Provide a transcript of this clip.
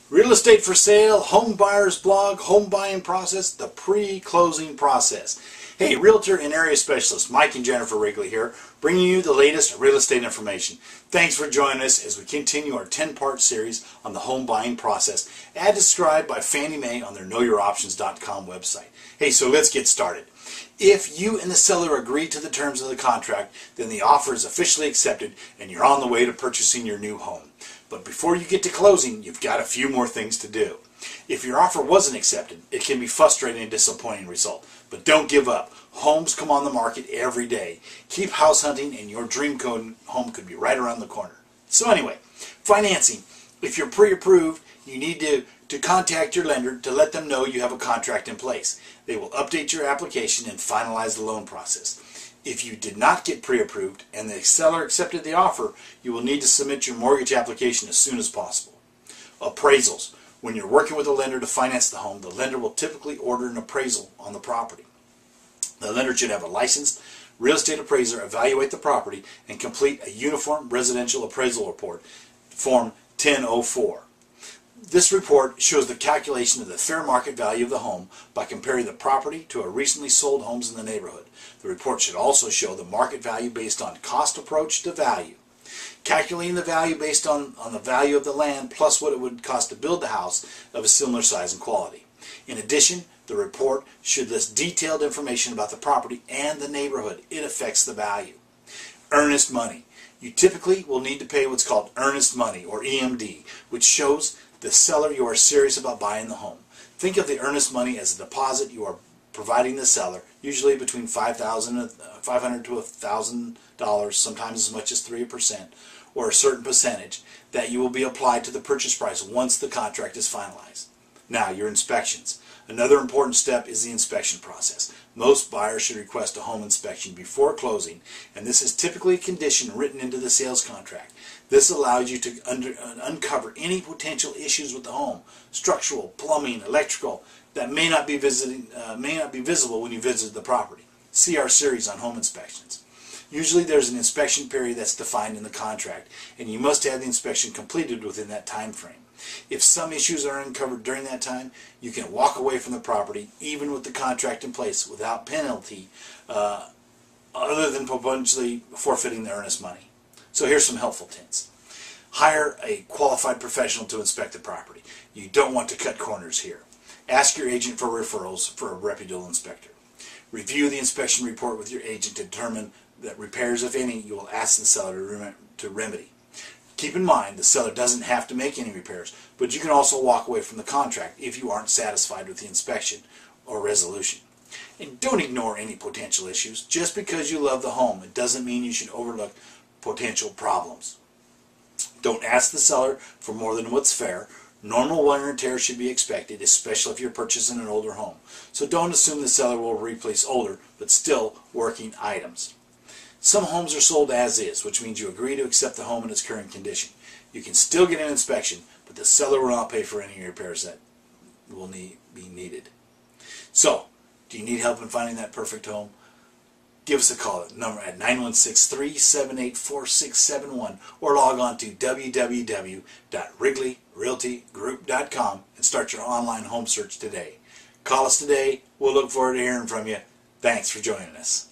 Real estate for sale, home buyers blog, home buying process, the pre-closing process. Hey, realtor and area specialist Mike and Jennifer Rigley here, bringing you the latest real estate information. Thanks for joining us as we continue our 10-part series on the home buying process, as described by Fannie Mae on their KnowYourOptions.com website. Hey, so let's get started. If you and the seller agree to the terms of the contract, then the offer is officially accepted and you're on the way to purchasing your new home. But before you get to closing, you've got a few more things to do. If your offer wasn't accepted, it can be frustrating and disappointing result. But don't give up. Homes come on the market every day. Keep house hunting and your dream home could be right around the corner. So anyway, financing. If you're pre-approved, you need to contact your lender to let them know you have a contract in place. They will update your application and finalize the loan process. If you did not get pre-approved and the seller accepted the offer, you will need to submit your mortgage application as soon as possible. Appraisals. When you're working with a lender to finance the home, the lender will typically order an appraisal on the property. The lender should have a licensed real estate appraiser evaluate the property and complete a uniform residential appraisal report, Form 1004. This report shows the calculation of the fair market value of the home by comparing the property to a recently sold homes in the neighborhood. The report should also show the market value based on cost approach to value. Calculating the value based on the value of the land plus what it would cost to build the house of a similar size and quality. In addition, the report should list detailed information about the property and the neighborhood. It affects the value. Earnest money. You typically will need to pay what's called earnest money, or EMD, which shows the seller you are serious about buying the home. Think of the earnest money as a deposit you are providing the seller, usually between $500 to $1,000, sometimes as much as 3%, or a certain percentage, that you will be applied to the purchase price once the contract is finalized. Now, your inspections. Another important step is the inspection process. Most buyers should request a home inspection before closing, and this is typically a condition written into the sales contract. This allows you to uncover any potential issues with the home, structural, plumbing, electrical, that may not be visible when you visit the property. See our series on home inspections. Usually there's an inspection period that's defined in the contract, and you must have the inspection completed within that time frame. If some issues are uncovered during that time, you can walk away from the property, even with the contract in place, without penalty, other than potentially forfeiting the earnest money. So here's some helpful hints. Hire a qualified professional to inspect the property. You don't want to cut corners here. Ask your agent for referrals for a reputable inspector. Review the inspection report with your agent to determine that repairs, if any, you will ask the seller to remedy. Keep in mind, the seller doesn't have to make any repairs, but you can also walk away from the contract if you aren't satisfied with the inspection or resolution. And don't ignore any potential issues. Just because you love the home, it doesn't mean you should overlook potential problems. Don't ask the seller for more than what's fair. Normal wear and tear should be expected, especially if you're purchasing an older home. So don't assume the seller will replace older, but still working items. Some homes are sold as is, which means you agree to accept the home in its current condition. You can still get an inspection, but the seller will not pay for any repairs that will be needed. So, do you need help in finding that perfect home? Give us a call at 916-378-4671 or log on to www.WrigleyRealtyGroup.com and start your online home search today. Call us today. We'll look forward to hearing from you. Thanks for joining us.